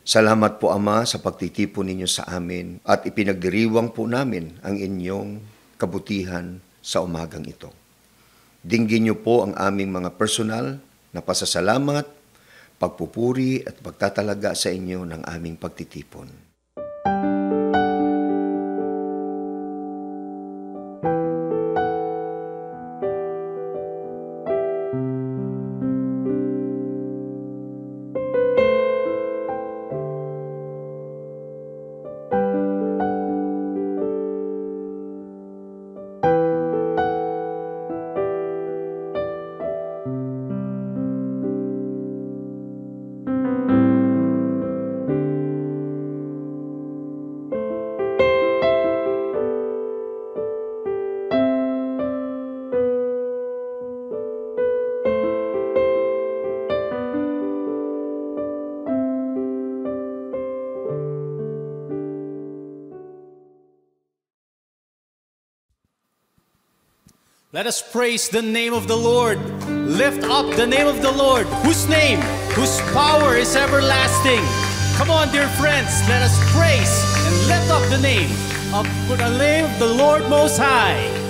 Salamat po, Ama, sa pagtitipon ninyo sa amin at ipinagdiriwang po namin ang inyong kabutihan sa umagang ito. Dinggin niyo po ang aming mga personal na pasasalamat, pagpupuri at pagtatalaga sa inyo ng aming pagtitipon. Let us praise the name of the Lord. Lift up the name of the Lord, whose power is everlasting. Come on, dear friends, let us praise and lift up the name of the Lord Most High.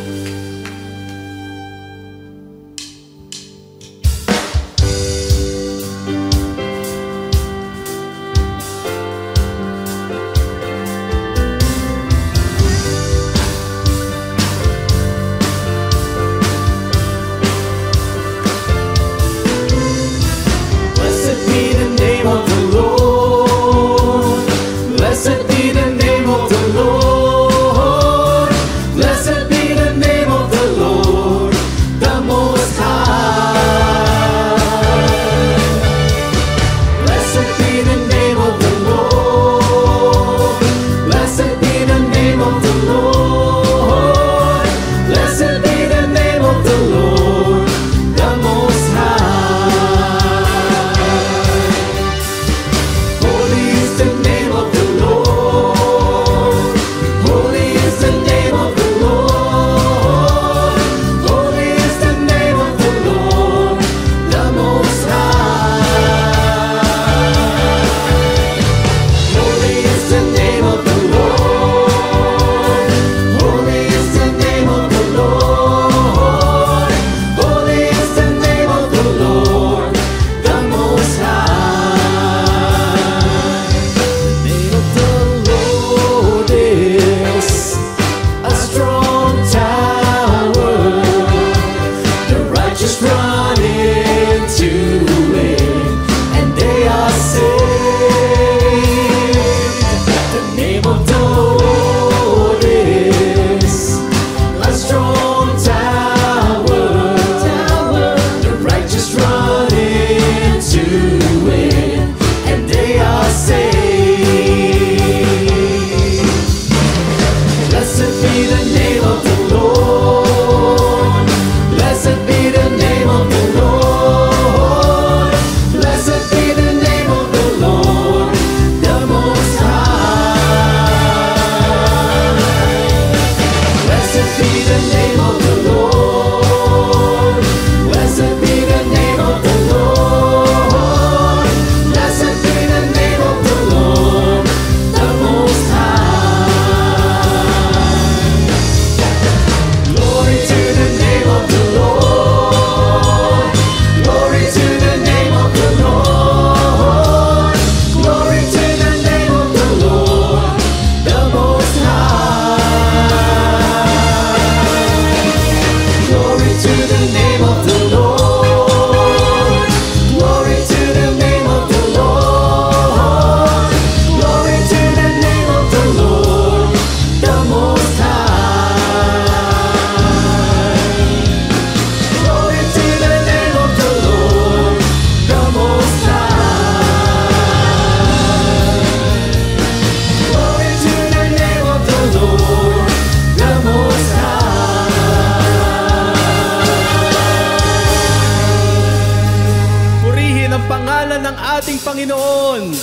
ating Panginoon.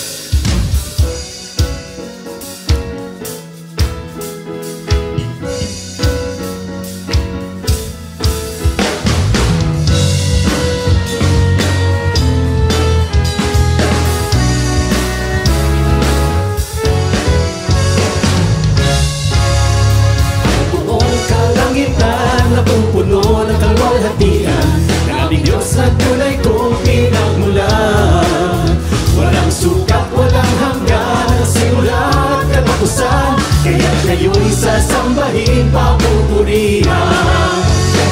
kayo'y sasambahin, papupurihan.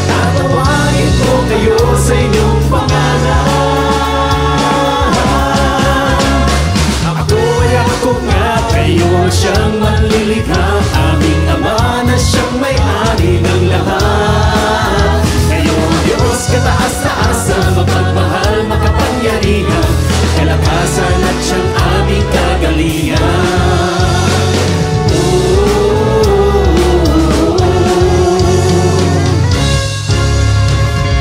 Tatawagin ko kayo sa inyong pangalan. Ako nga, kayo ang siyang manlilikha, aming Ama na siyang may-ari ng lahat. Kayo ang Diyos kataas-taasan, mapagmahal, makapangyarihan, kalakasan at siyang aming kagalingan.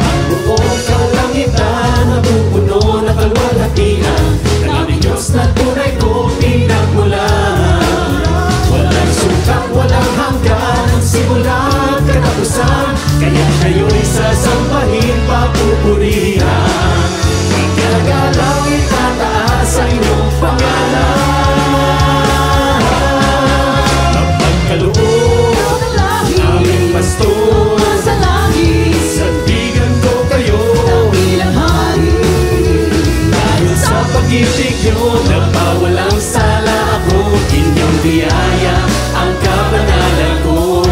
Ang buong kalangitan napupuno na kalwalhatian ng aming Diyos na tunay kong pinagmulan. Walang sukat, walang hanggan, ang simula at katapusan, kaya kayo'y sasambahin, papupurihan. Igagalaw, itataas ang inyong pangalan. Mapagkaloob, aming pastor, sandigan ko kayo, dahil sa pag-ibig nyo, napawalang sala ako, inyong biyaya ang kabanalan ko.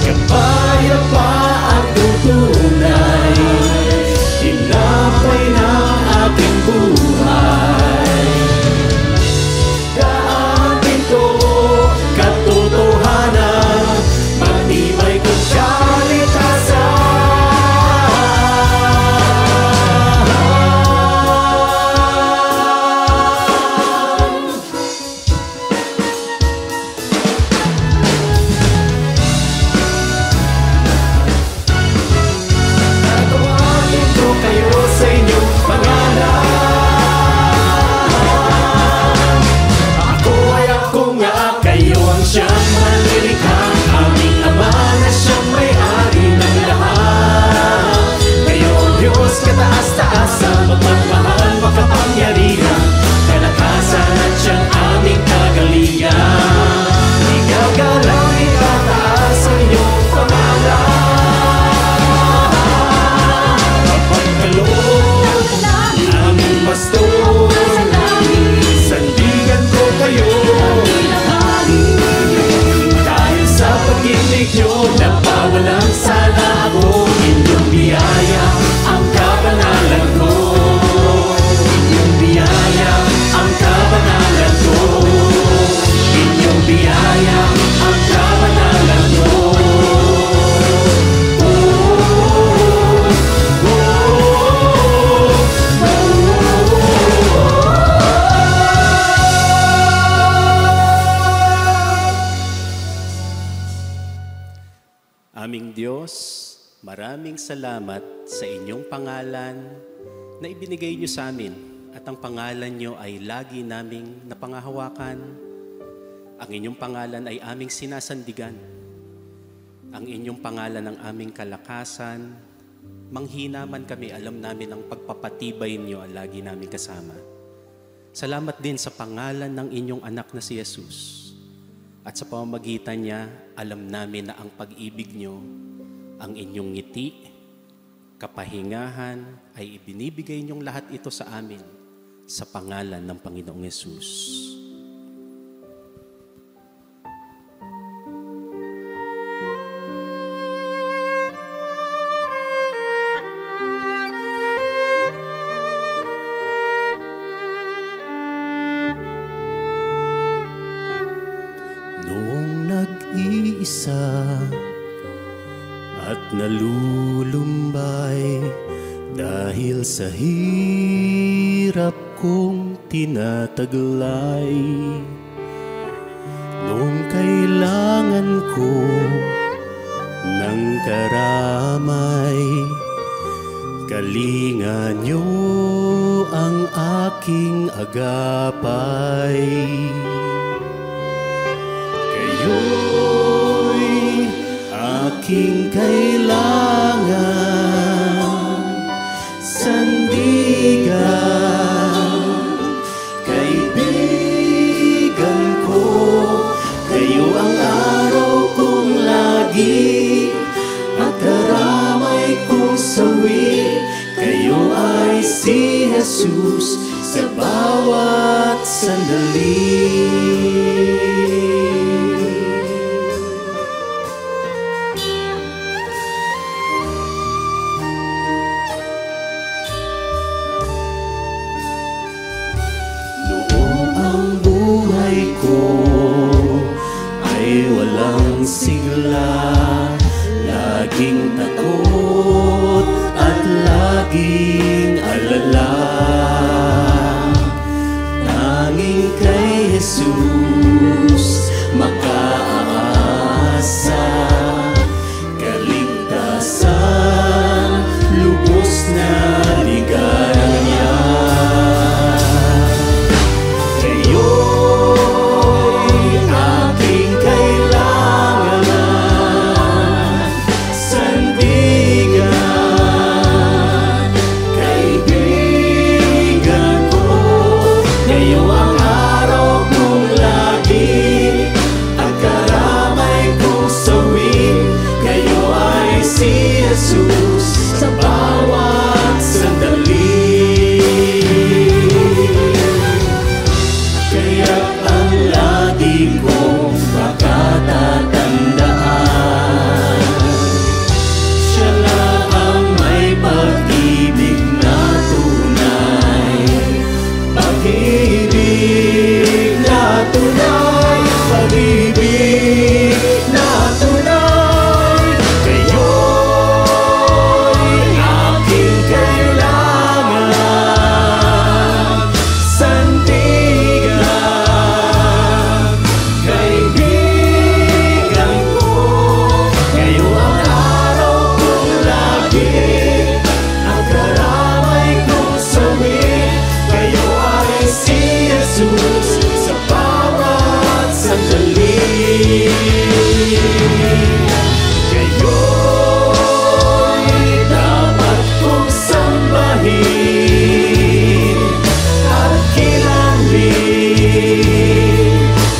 Kapayapaan tutunay, tinapay ng aking buhay. Daanin ko katotohanan, matibay kong kalikasan. Tatawagin ko kayo sa inyong pangalan. Ako nga, kayo ang siyang manlilikha, aming Ama na siyang may-ari ng lahat. Kayo ang Diyos kataas-taasan, mapagmahal, makapangyarihan, kalakasan at siyang aming kagalingan. Igagalaw, itataas ang inyong pangalan. Mapagkaloob, aming pastor, sandigan ko kayo, dahil sa pag-ibig nyo, napawalang sala ako, inyong biyaya ang kabanalan ko. Inyong biyaya ang kabanalan ko. Inyong biyaya ang kabanalan ko. Aming Diyos, maraming salamat sa inyong pangalan na ibinigay niyo sa amin at ang pangalan niyo ay lagi naming napangahawakan. Ang inyong pangalan ay aming sinasandigan. Ang inyong pangalan ang aming kalakasan. Manghina man kami, alam namin ang pagpapatibay niyo ang lagi namin kasama. Salamat din sa pangalan ng inyong anak na si Jesus. At sa pamamagitan niya, alam namin na ang pag-ibig niyo, ang inyong ngiti, kapahingahan, ay ibinibigay niyong lahat ito sa amin sa pangalan ng Panginoong Yesus. Nag-iisa at nalulumbay dahil sa hirap kong tinataglay. Nung kailangan ko ng karamay, kalinga niyo ang aking agapay. Kayo'y aking kailangan, sandigan, kaibigan ko. Kayo ang araw kong lagi at karamay kong sawi. bawat sandali. Noong ang buhay ko ay walang sigla, laging takot at laging alala, tanging kay Jesus makaasa, kaligtasan, lubos na ligaya. Kayo'y aking kailangan, sandigan, kaibigan ko. Kayo ang araw kong lagi, ang karamay kong sawi. Kayo ay si Jesus sa bawat sandali. Kaya't ang lagi kong makatatandaan, siya lang ang may pag-ibig na tunay, pag-ibig na tunay, pag-ibig na tunay. Kayo'y aking kailangan, sandigan, kaibigan ko. Kayo ang araw kong lagi, ang karamay kong sawi. Kayo ay si Jesus sa bawat sandali. Kayo'y dapat kong sambahin at kilangin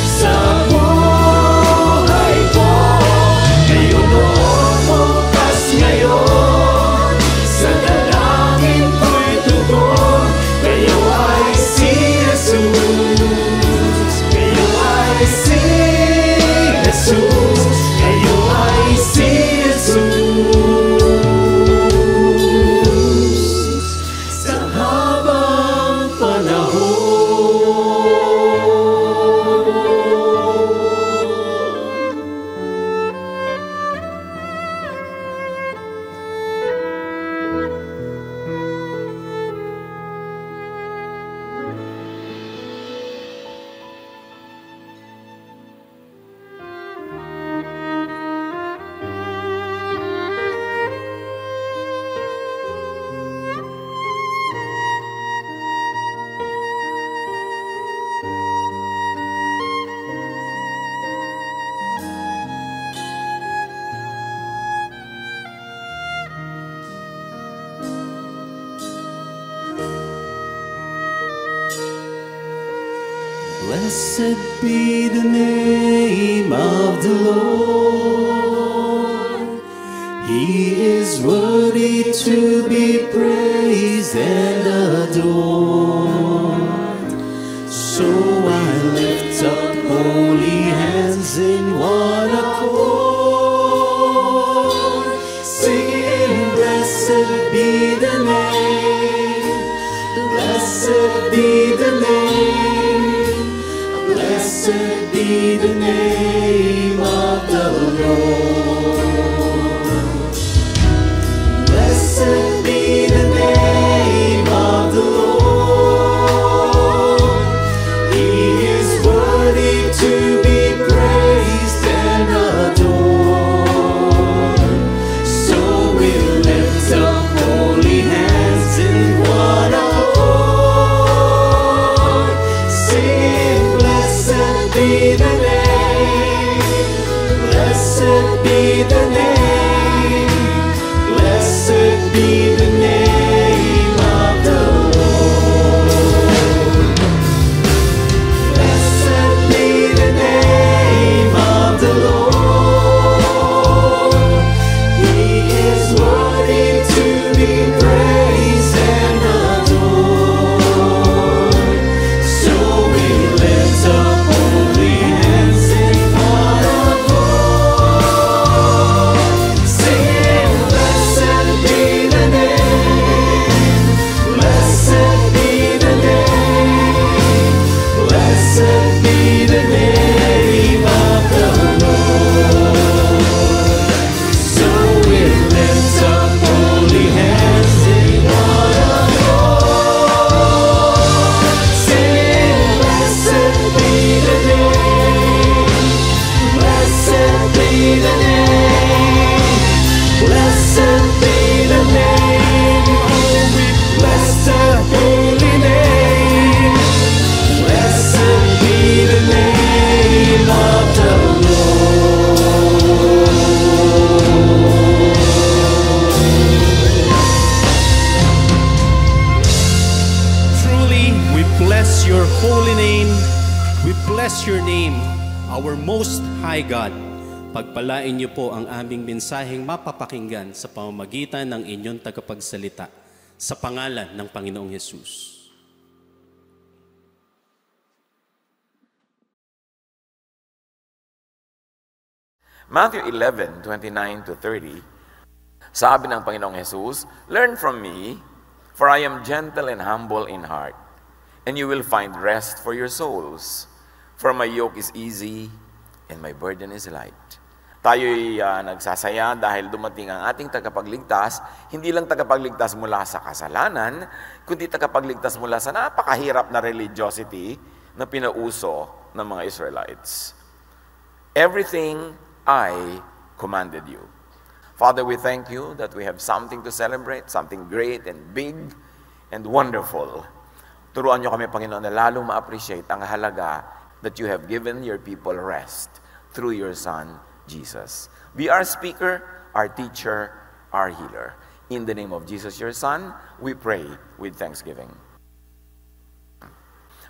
sa buhay ko. Kayo noon, bukas, ngayon, sa dalangin ko'y tugon. Kayo ay si Jesus. Kayo ay si Jesus. Kayo ay si Jesus sa habang panahon. Blessed be the name of the Lord. He is worthy to be praised and adored. So I lift up holy hands in one accord, singing, blessed be the name, blessed be the name, blessed be the name of the Lord. Blessed be the name of the Lord. He is worthy to be praised and adored. So we lift up holy hands in one accord, sing, blessed be the name, blessed be the name, blessed be the name of the Lord. Blessed be the name of the Lord. He is worthy to be praised and adored. High God, pagpalain niyo po ang aming mensaheng mapapakinggan sa pamamagitan ng inyong tagapagsalita sa pangalan ng Panginoong Hesus. Matthew 11:29-30, sabi ng Panginoong Hesus, "Learn from me, for I am gentle and humble in heart, and you will find rest for your souls. For my yoke is easy, and my burden is light." Tayo'y nagsasaya dahil dumating ang ating tagapagligtas, hindi lang tagapagligtas mula sa kasalanan, kundi tagapagligtas mula sa napakahirap na religiosity na pinauso ng mga Israelites. Everything I commanded you. Father, we thank you that we have something to celebrate, something great and big and wonderful. Turuan niyo kami, Panginoon, na lalong ma-appreciate ang halaga that you have given your people rest through your Son, Jesus. Be our speaker, our teacher, our healer. In the name of Jesus, your Son, we pray with thanksgiving.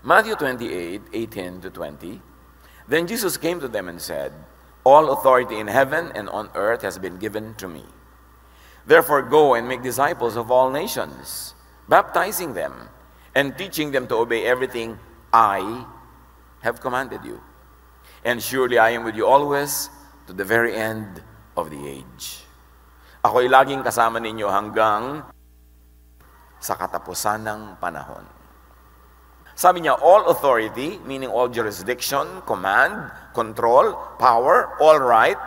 Matthew 28:18-20. Then Jesus came to them and said, "All authority in heaven and on earth has been given to me. Therefore go and make disciples of all nations, baptizing them and teaching them to obey everything I have commanded you. And surely I am with you always to the very end of the age." Ako'y laging kasama ninyo hanggang sa katapusan ng panahon. Sabi niya, all authority, meaning all jurisdiction, command, control, power, all right,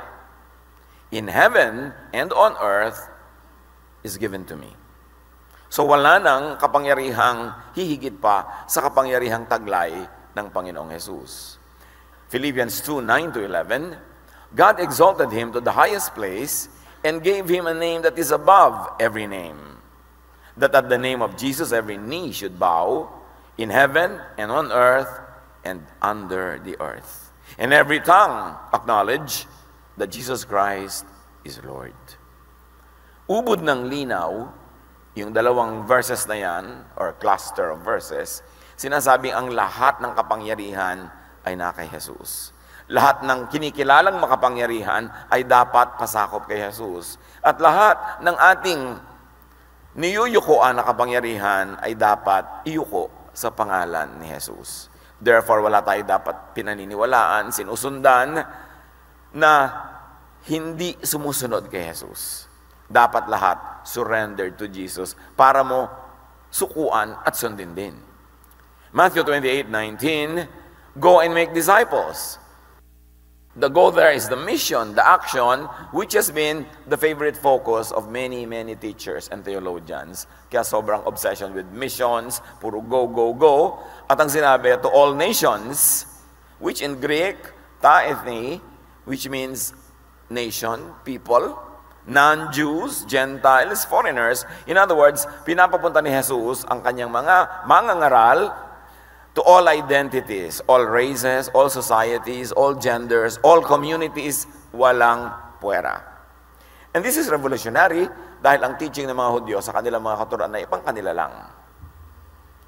in heaven and on earth is given to me. So wala nang kapangyarihang hihigit pa sa kapangyarihang taglay ng Panginoong Hesus. Philippians 2:9-11, God exalted him to the highest place and gave him a name that is above every name, that at the name of Jesus every knee should bow, in heaven and on earth and under the earth, and every tongue acknowledge that Jesus Christ is Lord. Ubod ng linaw, yung dalawang verses na yan, or cluster of verses, sinasabing ang lahat ng kapangyarihan ay na kay Jesus. Lahat ng kinikilalang makapangyarihan ay dapat pasakop kay Jesus. At lahat ng ating niyuyukuan na kapangyarihan ay dapat iyuko sa pangalan ni Jesus. Therefore, wala tayo dapat pinaniniwalaan, sinusundan na hindi sumusunod kay Jesus. Dapat lahat surrendered to Jesus para mo sukuan at sundin din. Matthew 28:19, go and make disciples. The go there is the mission, the action, which has been the favorite focus of many, many teachers and theologians. Kaya sobrang obsession with missions, puro go, go, go. At ang sinabi, to all nations, which in Greek, ta ethne, which means nation, people, non-Jews, Gentiles, foreigners. In other words, pinapapunta ni Jesus ang kanyang mga mangangaral to all identities, all races, all societies, all genders, all communities, walang puwera. And this is revolutionary dahil ang teaching ng mga Hudyo sa kanilang mga katuruan ay pang kanila lang.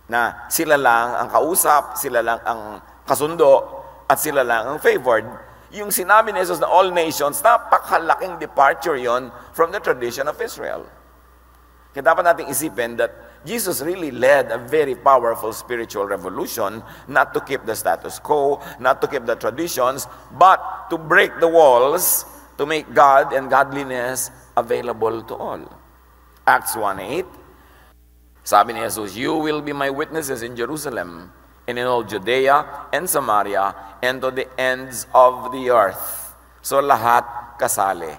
Na sila lang ang kausap, sila lang ang kasundo, at sila lang ang favored. Yung sinabi ni Jesus na all nations, napakalaking departure yon from the tradition of Israel. Kaya dapat nating isipin that Jesus really led a very powerful spiritual revolution, not to keep the status quo, not to keep the traditions, but to break the walls, to make God and godliness available to all. Acts 1:8, sabi ni Jesus, "You will be my witnesses in Jerusalem, and in all Judea and Samaria, and to the ends of the earth." So lahat kasali.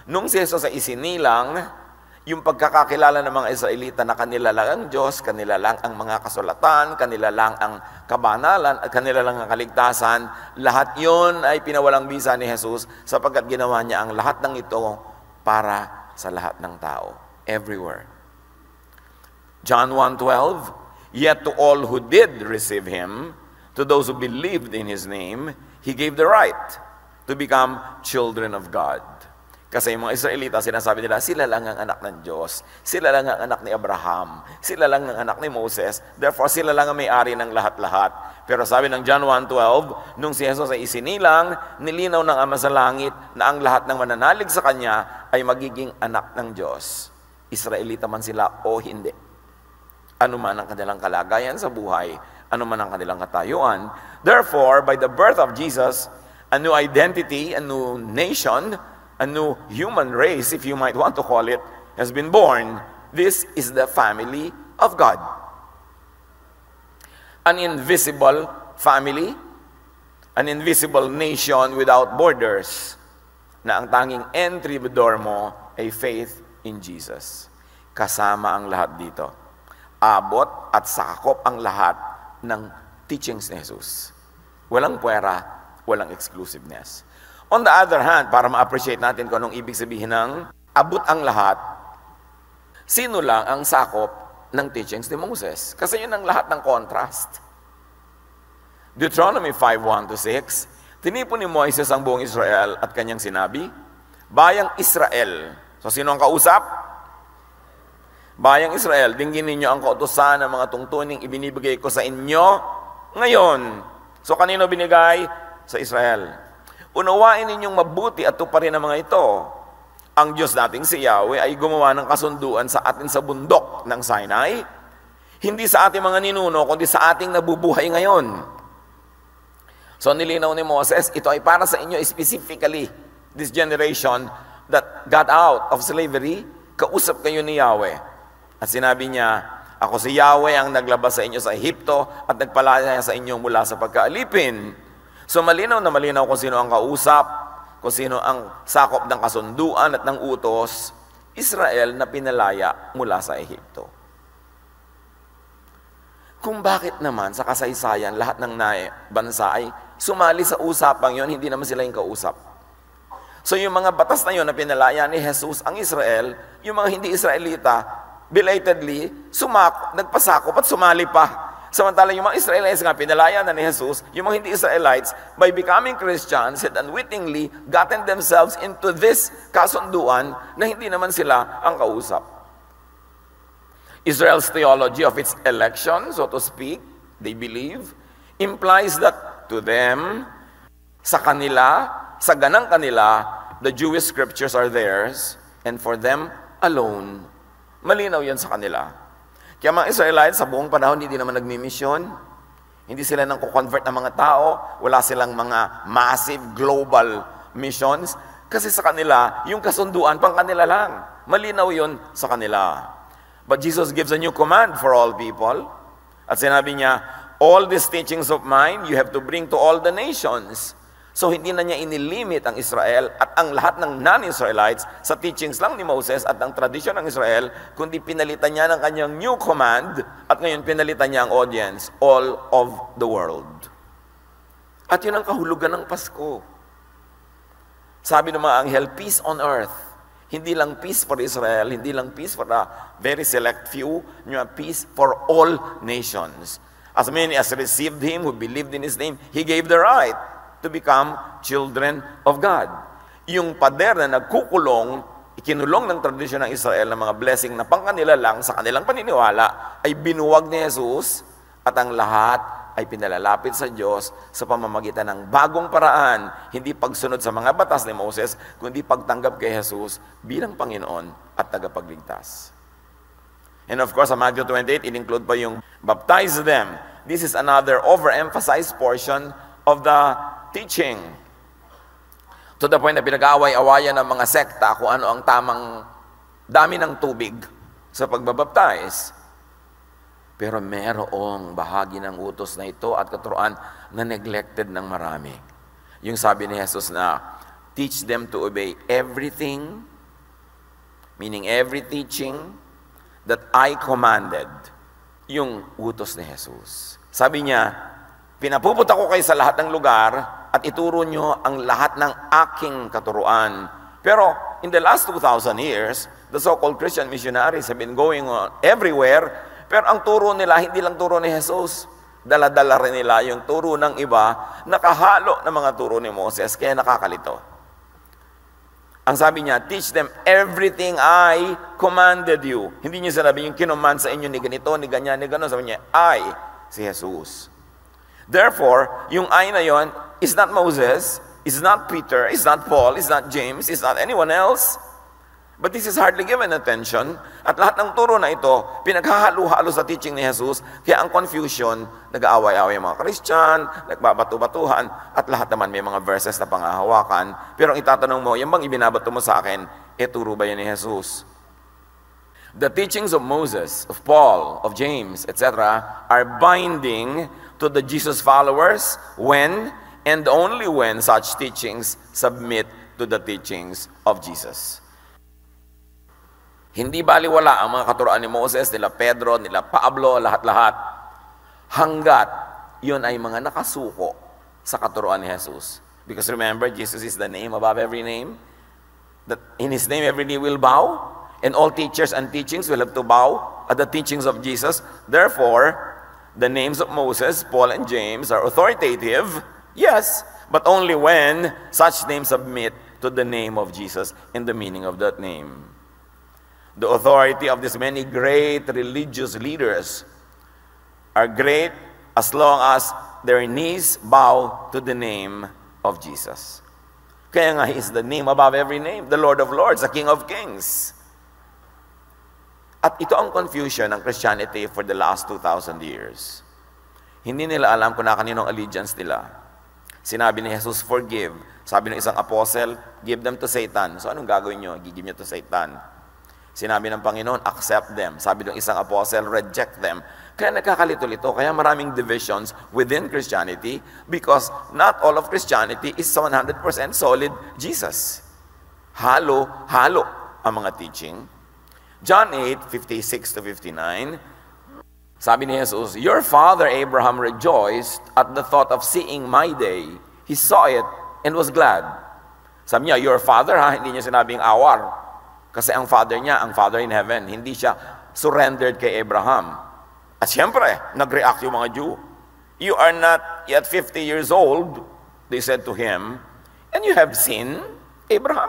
Nung si Jesus ay isinilang, yung pagkakakilala ng mga Israelita na kanila lang ang Diyos, kanila lang ang mga kasulatan, kanila lang ang kabanalan, at kanila lang ang kaligtasan, lahat yun ay pinawalang bisa ni Jesus sapagkat ginawa niya ang lahat ng ito para sa lahat ng tao, everywhere. John 1:12, "Yet to all who did receive him, to those who believed in his name, he gave the right to become children of God." Kasi yung mga Israelita, sinasabi nila, sila lang ang anak ng Diyos. Sila lang ang anak ni Abraham. Sila lang ang anak ni Moses. Therefore, sila lang ang may-ari ng lahat-lahat. Pero sabi ng John 1:12, nung si Jesus ay isinilang, nilinaw ng Ama sa langit na ang lahat ng mananalig sa Kanya ay magiging anak ng Diyos. Israelita man sila o hindi. Ano man ang kanilang kalagayan sa buhay, ano man ang kanilang katayuan. Therefore, by the birth of Jesus, a new identity, a new nation, a new human race, if you might want to call it, has been born. This is the family of God. An invisible family, an invisible nation without borders, na ang tanging entry door mo ay faith in Jesus. Kasama ang lahat dito. Abot at sakop ang lahat ng teachings ni Jesus. Walang puwera, walang exclusiveness. On the other hand, para ma-appreciate natin kung anong ibig sabihin ng abot ang lahat, sino lang ang sakop ng teachings ni Moses? Kasi yun ang lahat ng contrast. Deuteronomy 5:1-6, tinipon ni Moises ang buong Israel at kanyang sinabi, Bayang Israel. So sino ang kausap? Bayang Israel, dinggin ninyo ang kautusan ng mga tungtuning ibinibigay ko sa inyo ngayon. So kanino binigay? Sa Israel. Unawain ninyong mabuti at tuparin ang mga ito. Ang Diyos nating si Yahweh ay gumawa ng kasunduan sa atin sa bundok ng Sinai, hindi sa ating mga ninuno, kundi sa ating nabubuhay ngayon. So nilinaw ni Moses, ito ay para sa inyo specifically, this generation that got out of slavery, kausap kayo ni Yahweh. At sinabi niya, ako si Yahweh ang naglabas sa inyo sa Ehipto at nagpalaya sa inyo mula sa pagkaalipin. So malinaw na malinaw kung sino ang kausap, kung sino ang sakop ng kasunduan at ng utos, Israel na pinalaya mula sa Ehipto. Kung bakit naman sa kasaysayan lahat ng bansa ay sumali sa usapang yon, hindi naman sila yung kausap. So yung mga batas na yon na pinalaya ni Jesus ang Israel, yung mga hindi Israelita, belatedly, nagpasakop at sumali pa. Samantala yung mga Israelites nga pinalaya na ni Jesus, yung mga hindi Israelites, by becoming Christians, had unwittingly gotten themselves into this kasunduan na hindi naman sila ang kausap. Israel's theology of its election, so to speak, they believe, implies that to them, sa kanila, sa ganang kanila, the Jewish scriptures are theirs, and for them alone, malinaw yan sa kanila. Kaya mga Israelites sa buong panahon hindi naman nagmi-mission. Hindi sila nang convert ng mga tao. Wala silang mga massive global missions. Kasi sa kanila, yung kasunduan pang kanila lang. Malinaw yun sa kanila. But Jesus gives a new command for all people. At sinabi niya, all these teachings of mine, you have to bring to all the nations. So hindi na niya inilimit ang Israel at ang lahat ng non-Israelites sa teachings lang ni Moses at ang tradisyon ng Israel, kundi pinalitan niya ng kanyang new command at ngayon pinalitan niya ang audience, all of the world. At yun ang kahulugan ng Pasko. Sabi ng mga anghel, peace on earth. Hindi lang peace for Israel, hindi lang peace for a very select few, peace for all nations. As many as received Him, who believed in His name, He gave the right to become children of God. Yung pader na nagkukulong, ikinulong ng tradisyon ng Israel ng mga blessing na pangkanila lang sa kanilang paniniwala, ay binuwag ni Jesus at ang lahat ay pinalalapit sa Diyos sa pamamagitan ng bagong paraan, hindi pagsunod sa mga batas ni Moses, kundi pagtanggap kay Jesus bilang Panginoon at tagapagligtas. And of course, sa Matthew 28, in-include pa yung baptize them. This is another overemphasized portion of the teaching. To the point na pinag-aaway-awayan ng mga sekta kung ano ang tamang dami ng tubig sa pagbabaptize. Pero merong bahagi ng utos na ito at katuruan na neglected ng marami. Yung sabi ni Jesus na, teach them to obey everything, meaning every teaching that I commanded. Yung utos ni Jesus. Sabi niya, pinapupunta ko kayo sa lahat ng lugar at ituro nyo ang lahat ng aking katuruan. Pero in the last 2,000 years, the so-called Christian missionaries have been going on everywhere. Pero ang turo nila, hindi lang turo ni Jesus. Dala-dala rin nila yung turo ng iba, nakahalo ng mga turo ni Moses, kaya nakakalito. Ang sabi niya, teach them everything I commanded you. Hindi niya sinabi yung kinommand sa inyo ni ganito, ni ganyan, ni gano'n. Sabi niya, I, si Jesus. Therefore, yung I na yon is not Moses, is not Peter, is not Paul, is not James, is not anyone else. But this is hardly given attention. At lahat ng turo na ito, pinaghahalo-halo sa teaching ni Jesus. Kaya ang confusion, nag-aaway-aaway yung mga Christian, nagbabato-batuhan, at lahat naman may mga verses na pangahawakan. Pero ang itatanong mo, yung bang ibinabato mo sa akin, turo ba yan ni Jesus? The teachings of Moses, of Paul, of James, etc. are binding to the Jesus followers when and only when such teachings submit to the teachings of Jesus. Hindi baliwala ang mga katuroan ni Moses, nila Pedro, nila Pablo, lahat-lahat. Hanggat yun ay mga nakasuko sa katuroan ni Jesus. Because remember, Jesus is the name above every name. That in His name every knee will bow. And all teachers and teachings will have to bow at the teachings of Jesus. Therefore, the names of Moses, Paul, and James are authoritative, yes, but only when such names submit to the name of Jesus and the meaning of that name. The authority of these many great religious leaders are great as long as their knees bow to the name of Jesus. Kaya nga, He is the name above every name, the Lord of Lords, the King of Kings. At ito ang confusion ng Christianity for the last 2,000 years. Hindi nila alam kung na kaninong allegiance nila. Sinabi ni Jesus, forgive. Sabi ng isang apostle, give them to Satan. So anong gagawin nyo? Give nyo to Satan. Sinabi ng Panginoon, accept them. Sabi ng isang apostle, reject them. Kaya nagkakalito-lito, kaya maraming divisions within Christianity because not all of Christianity is 100% solid Jesus. Halo-halo ang mga teaching. John 8:56 to 59, sabi ni Jesus, your father Abraham rejoiced at the thought of seeing my day. He saw it and was glad. Sabi niya, your father, hindi niya sinabing our. Kasi ang father niya, ang Father in heaven, hindi siya surrendered kay Abraham. At siyempre, nag-react yung mga Jew. You are not yet 50 years old, they said to him, and you have seen Abraham?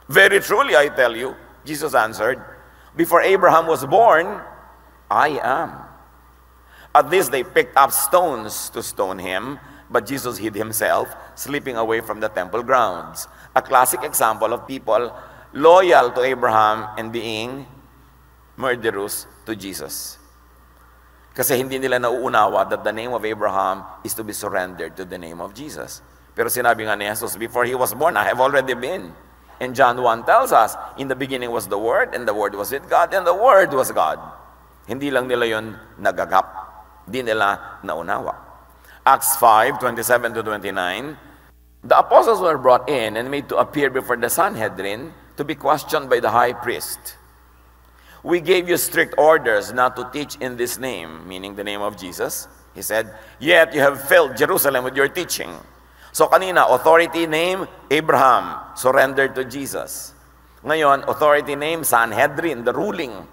Very truly, I tell you, Jesus answered, before Abraham was born, I am. At this, they picked up stones to stone him, but Jesus hid himself, slipping away from the temple grounds. A classic example of people loyal to Abraham and being murderous to Jesus. Kasi hindi nila nauunawa that the name of Abraham is to be surrendered to the name of Jesus. Pero sinabi nga ni Jesus, before He was born, I have already been. And John 1 tells us, in the beginning was the Word, and the Word was with God, and the Word was God. Hindi lang nila yun nagagap. Hindi nila naunawa. Acts 5:27 to 29, the apostles were brought in and made to appear before the Sanhedrin to be questioned by the high priest. We gave you strict orders not to teach in this name, meaning the name of Jesus. He said, yet you have filled Jerusalem with your teaching. So kanina, authority name, Abraham, surrendered to Jesus. Ngayon, authority name, Sanhedrin, the ruling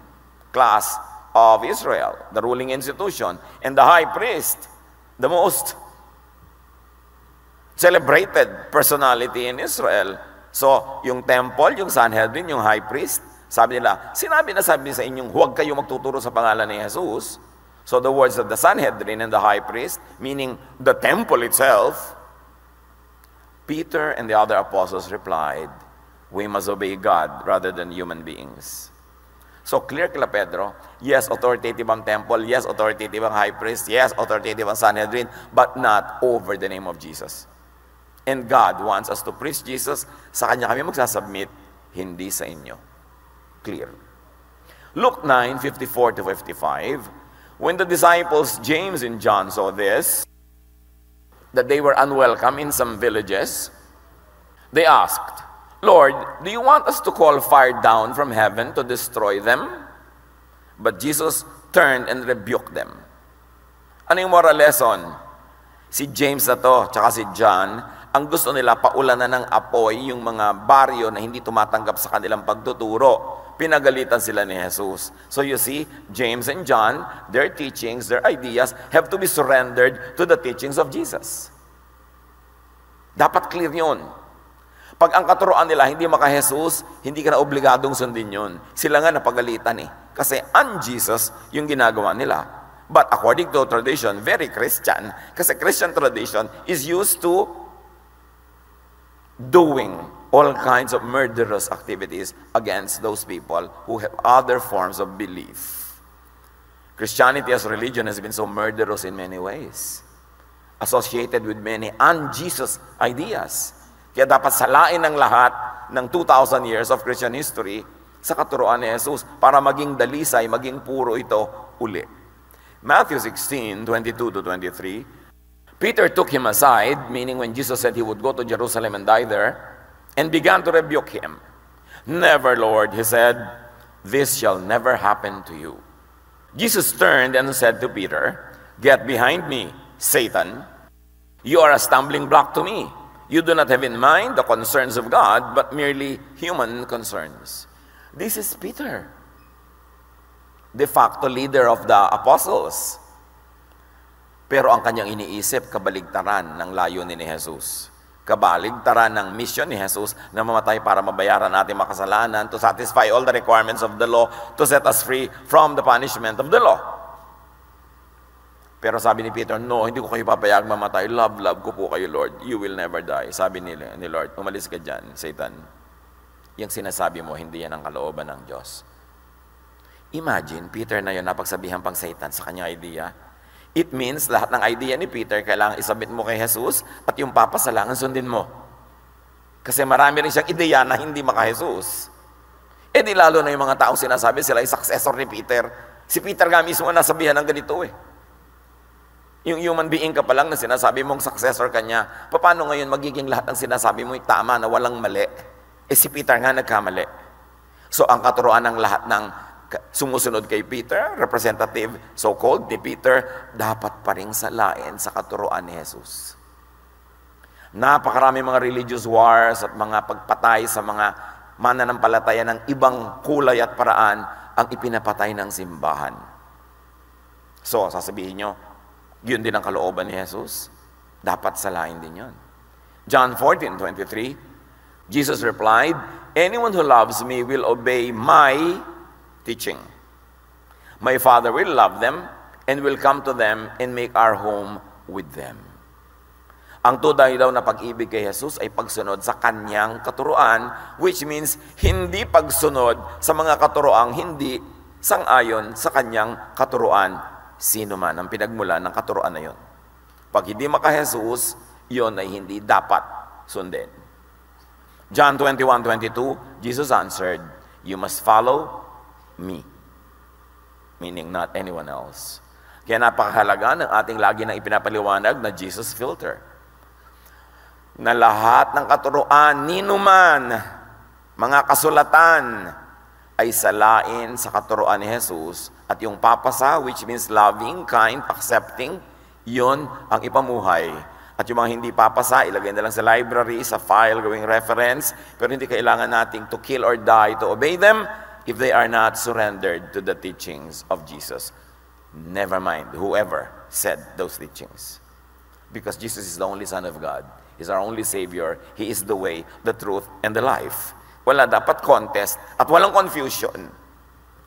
class of Israel, the ruling institution. And the high priest, the most celebrated personality in Israel. So, yung temple, yung Sanhedrin, yung high priest, sabi nila, sinabi sa inyong huwag kayo magtuturo sa pangalan ni Jesus. So, the words of the Sanhedrin and the high priest, meaning the temple itself, Peter and the other apostles replied, we must obey God rather than human beings. So, clear kila Pedro, yes, authoritative ang temple, yes, authoritative ang high priest, yes, authoritative ang Sanhedrin, but not over the name of Jesus. And God wants us to preach Jesus. Sa Kanya kami magsasubmit, hindi sa inyo. Clear. Luke 9:54 to 55, when the disciples James and John saw this, that they were unwelcome in some villages, they asked, Lord, do you want us to call fire down from heaven to destroy them? But Jesus turned and rebuked them. Ano yung moral lesson? Si James na to, tsaka si John, ang gusto nila, paulanan ng apoy yung mga baryo na hindi tumatanggap sa kanilang pagtuturo. Pinagalitan sila ni Jesus. So you see, James and John, their teachings, their ideas, have to be surrendered to the teachings of Jesus. Dapat clear yun. Pag ang katuroan nila hindi maka-Jesus, hindi ka na obligadong sundin yun. Sila nga napagalitan eh. Kasi un-Jesus yung ginagawa nila. But according to tradition, very Christian, kasi Christian tradition is used to doing all kinds of murderous activities against those people who have other forms of belief. Christianity as religion has been so murderous in many ways, associated with many un-Jesus ideas. Kaya dapat salain ng lahat ng 2,000 years of Christian history sa katuroan ni Jesus para maging dalisay, maging puro ito uli. Matthew 16:22-23, Peter took him aside, meaning when Jesus said he would go to Jerusalem and die there, and began to rebuke him. Never, Lord, he said, this shall never happen to you. Jesus turned and said to Peter, get behind me, Satan. You are a stumbling block to me. You do not have in mind the concerns of God, but merely human concerns. This is Peter, de facto leader of the apostles. Pero ang kanyang iniisip, kabaligtaran ng layunin ni Jesus. Kabaligtaran ng mission ni Jesus na mamatay para mabayaran natin makasalanan, to satisfy all the requirements of the law, to set us free from the punishment of the law. Pero sabi ni Peter, no, hindi ko kayo papayag mamatay. Love ko po kayo, Lord. You will never die. Sabi ni Lord, umalis ka dyan, Satan. Yung sinasabi mo, hindi yan ang kalooban ng Diyos. Imagine, Peter na yun, napagsabihan pang Satan sa kanyang idea. It means, lahat ng idea ni Peter, kailangan isabit mo kay Jesus, at yung papasalangan sundin mo. Kasi marami rin siyang ideya na hindi maka-Jesus. E di lalo na yung mga taong sinasabi, sila ay successor ni Peter. Si Peter nga mismo nasabihan ng ganito eh. Yung human being ka pa lang na sinasabi mong successor ka niya, paano ngayon magiging lahat ng sinasabi mo ay tama na walang mali? Eh si Peter nga nagkamali. So ang katuroan ng lahat ng sumusunod kay Peter, representative, so-called ni Peter, dapat pa rin salain sa katuroan ni Jesus. Napakarami mga religious wars at mga pagpatay sa mga mananampalataya ng ibang kulay at paraan ang ipinapatay ng simbahan. So, sasabihin nyo, yun din ang kalooban ni Jesus. Dapat salain din yun. John 14:23, Jesus replied, anyone who loves me will obey my teaching. My Father will love them and will come to them and make our home with them. Ang tunay daw na pag-ibig kay Jesus ay pagsunod sa kanyang katuruan, which means hindi pagsunod sa mga katuroang hindi sang-ayon sa kanyang katuruan. Sino man ang pinagmulan ng katuroan na yon. Pag hindi maka-Jesus, yon ay hindi dapat sundin. John 21:22, Jesus answered, you must follow me. Meaning not anyone else. Kaya napakahalaga ng ating lagi na ipinapaliwanag na Jesus filter. Na lahat ng katuroan, ninuman, mga kasulatan, ay salain sa katuroan ni Jesus. At yung papasa, which means loving, kind, accepting, yon ang ipamuhay. At yung mga hindi papasa, ilagay na lang sa library, sa file, gawing reference, pero hindi kailangan nating to kill or die to obey them if they are not surrendered to the teachings of Jesus. Never mind whoever said those teachings. Because Jesus is the only Son of God. He's our only Savior. He is the way, the truth, and the life. Wala dapat contest at walang confusion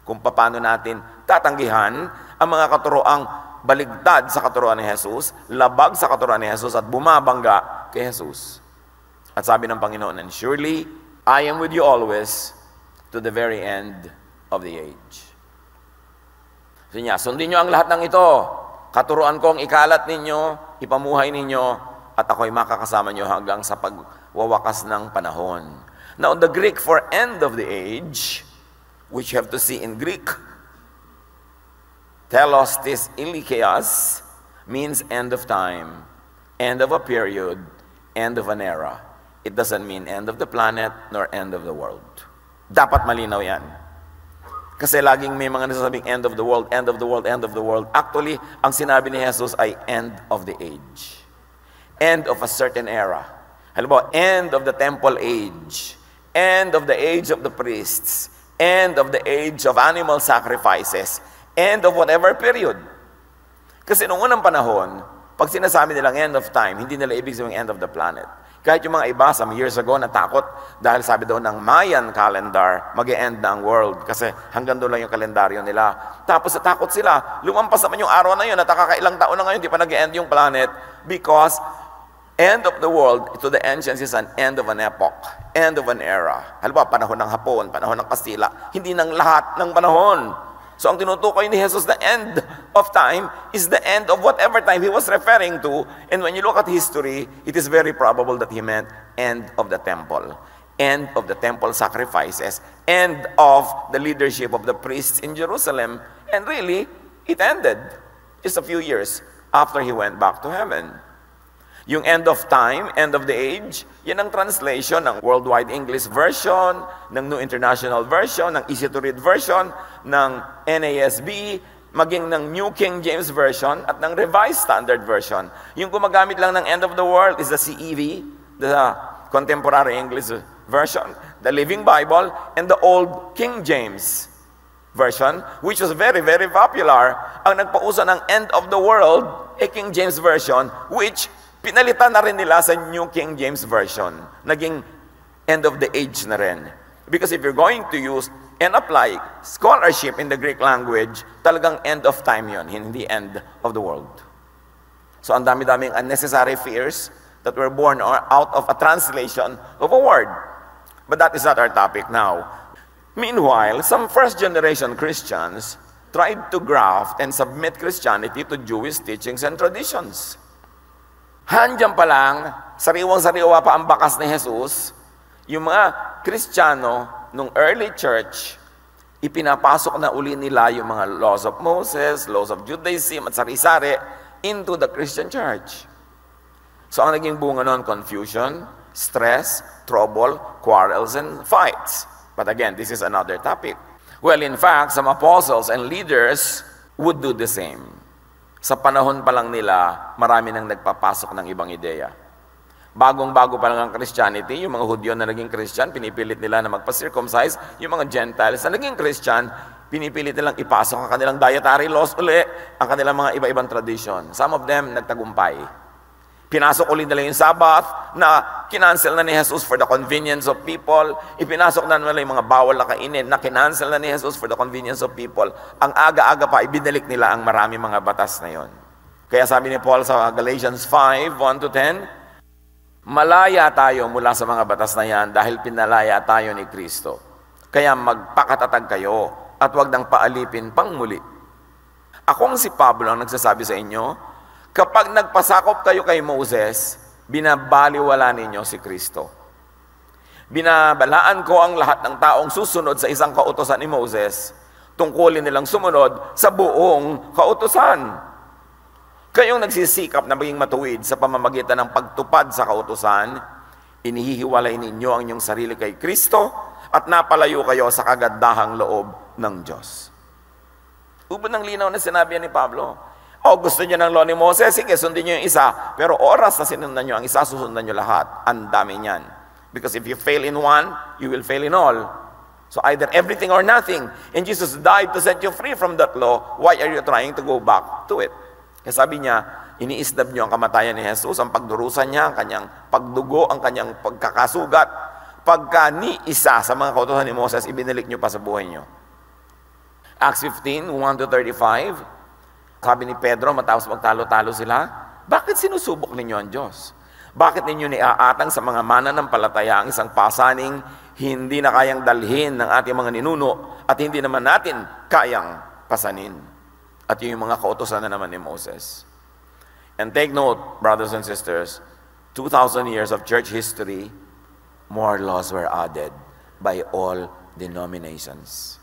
kung paano natin tatanggihan ang mga katuroang baligtad sa katuroan ni Jesus, labag sa katuroan ni Jesus, at bumabangga kay Jesus. At sabi ng Panginoon, and surely, I am with you always to the very end of the age. So niya, sundin nyo ang lahat ng ito. Katuroan kong ikalat ninyo, ipamuhay ninyo, at ako'y makakasama nyo hanggang sa pagwawakas ng panahon. Now, the Greek for end of the age, which you have to see in Greek, telos tis ilikeas, means end of time, end of a period, end of an era. It doesn't mean end of the planet, nor end of the world. Dapat malinaw yan. Kasi laging may mga nasasabing end of the world, end of the world, end of the world. Actually, ang sinabi ni Jesus ay end of the age. End of a certain era. Halimbawa, end of the temple age. End of the age of the priests. End of the age of animal sacrifices. End of whatever period. Kasi noong unang panahon, pag sinasabi nilang end of time, hindi nila ibig sabihin end of the planet. Kahit yung mga iba, some years ago, natakot dahil sabi daw ng Mayan calendar, mag-e-end na ang world kasi hanggang doon lang yung kalendaryo nila. Tapos natakot sila. Lumampas naman yung araw na yun at nakakailang taon na ngayon, di pa nag-e-end yung planet because end of the world to the ancients is an end of an epoch, end of an era. Halimbawa, panahon ng Hapon, panahon ng Kastila, hindi ng lahat ng panahon. So ang tinutukoy ni Jesus, the end of time is the end of whatever time he was referring to. And when you look at history, it is very probable that he meant end of the temple, end of the temple sacrifices, end of the leadership of the priests in Jerusalem. And really, it ended just a few years after he went back to heaven. Yung end of time, end of the age, yan ang translation ng Worldwide English Version, ng New International Version, ng Easy to Read Version, ng NASB, maging ng New King James Version, at ng Revised Standard Version. Yung gumagamit lang ng end of the world is the CEV, the Contemporary English Version, the Living Bible, and the Old King James Version, which was very, very popular. Ang nagpauso ng end of the world, King James Version, which pinalitan na rin nila sa New King James Version. Naging end of the age na rin. Because if you're going to use and apply scholarship in the Greek language, talagang end of time yun, hindi end of the world. So ang dami-daming unnecessary fears that were born out of a translation of a word. But that is not our topic now. Meanwhile, some first-generation Christians tried to graft and submit Christianity to Jewish teachings and traditions. Handyan pa lang, sariwang-sariwa pa ang bakas ni Jesus, yung mga Kristiyano nung early church, ipinapasok na uli nila yung mga laws of Moses, laws of Judaism at sari-sari into the Christian church. So ang naging bunga nun, confusion, stress, trouble, quarrels, and fights. But again, this is another topic. Well, in fact, some apostles and leaders would do the same. Sa panahon pa lang nila, marami nang nagpapasok ng ibang ideya. Bagong-bago pa lang ang Christianity, yung mga Hudyo na naging Christian, pinipilit nila na magpa-circumcise. Yung mga Gentiles na naging Christian, pinipilit nilang ipasok ang kanilang dietary laws uli, ang kanilang mga iba-ibang tradition. Some of them nagtagumpay. Pinasok ulit nila yung Sabbath na kinancel na ni Jesus for the convenience of people. Ipinasok na nila yung mga bawal na kainin na kinancel na ni Jesus for the convenience of people. Ang aga-aga pa, ibinalik nila ang marami mga batas na yon. Kaya sabi ni Paul sa Galatians 5, 1-10, malaya tayo mula sa mga batas na yan dahil pinalaya tayo ni Kristo. Kaya magpakatatag kayo at huwag nang paalipin pang muli. Akong si Pablo ang nagsasabi sa inyo, kapag nagpasakop kayo kay Moses, binabaliwala ninyo si Kristo. Binabalaan ko ang lahat ng taong susunod sa isang kautusan ni Moses, tungkulin nilang sumunod sa buong kautusan. Kayong nagsisikap na maging matuwid sa pamamagitan ng pagtupad sa kautusan, inihihiwalay ninyo ang inyong sarili kay Kristo at napalayo kayo sa kagandahang loob ng Diyos. Ubod ng linaw na sinabi ni Pablo. O gusto niyo ng law ni Moses, sige, sundin niyo yung isa. Pero oras na sinundan niyo ang isa, susundan niyo lahat. Ang dami niyan. Because if you fail in one, you will fail in all. So either everything or nothing. And Jesus died to set you free from that law. Why are you trying to go back to it? Kaya sabi niya, iniisdab niyo ang kamatayan ni Jesus, ang pagdurusan niya, ang kanyang pagdugo, ang kanyang pagkakasugat. Pagka ni isa sa mga kautusan ni Moses, ibinalik niyo pa sa buhay niyo. Acts 15, 1-35, sabi ni Pedro, matapos magtalo-talo sila, bakit sinusubok ninyo ang Diyos? Bakit ninyo niaatang sa mga mananampalataya ang isang pasaning hindi na kayang dalhin ng ating mga ninuno at hindi naman natin kayang pasanin? At yun yung mga kautusan na naman ni Moses. And take note, brothers and sisters, 2,000 years of church history, more laws were added by all denominations.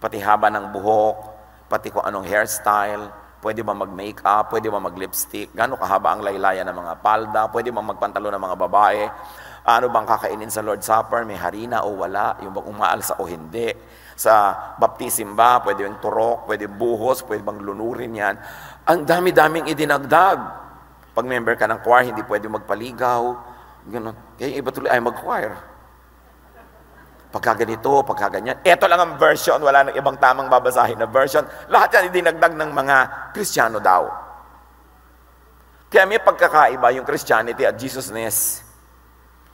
Pati haba ng buhok, pati kung anong hairstyle, pwede ba mag-makeup, pwede ba mag-lipstick, gano'ng kahaba ang laylayan ng mga palda, pwede ba magpantalo ng mga babae, ano bang kakainin sa Lord's Supper, may harina o wala, yung bang umaalsa o hindi, sa baptism ba, pwede yung turok, pwede buhos, pwede bang lunurin yan, ang dami-daming idinagdag. Pag member ka ng choir, hindi pwede magpaligaw, gano'n. Kaya iba tuloy ay mag-choir. Pagka ganito, pagka ganyan. Ito lang ang version, wala nang ibang tamang babasahin na version. Lahat yan idinagdag ng mga Kristiyano daw. Kaya may pagkakaiba yung Christianity at Jesusness.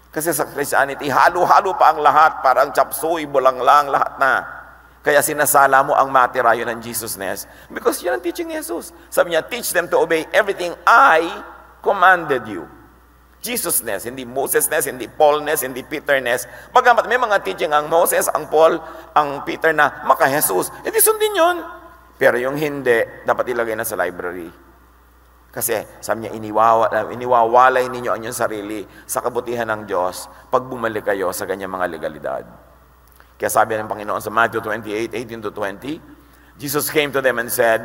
Kasi sa Christianity, halo-halo pa ang lahat, parang chapsuy, bulanglang, lahat na. Kaya sinasala mo ang matira yun ng Jesusness. Because yun ang teaching ni Jesus. Sabi niya, teach them to obey everything I commanded you. Jesusness, hindi Mosesness, hindi Paulness, hindi Peterness. Bagamat may mga teaching ang Moses, ang Paul, ang Peter na maka-Jesus. Hindi sundin yun. Pero yung hindi, dapat ilagay na sa library. Kasi sabi niya, iniwawalay ninyo ang inyong sarili sa kabutihan ng Diyos pag bumalik kayo sa kanyang mga legalidad. Kaya sabi ng Panginoon sa Matthew 28:18-20, Jesus came to them and said,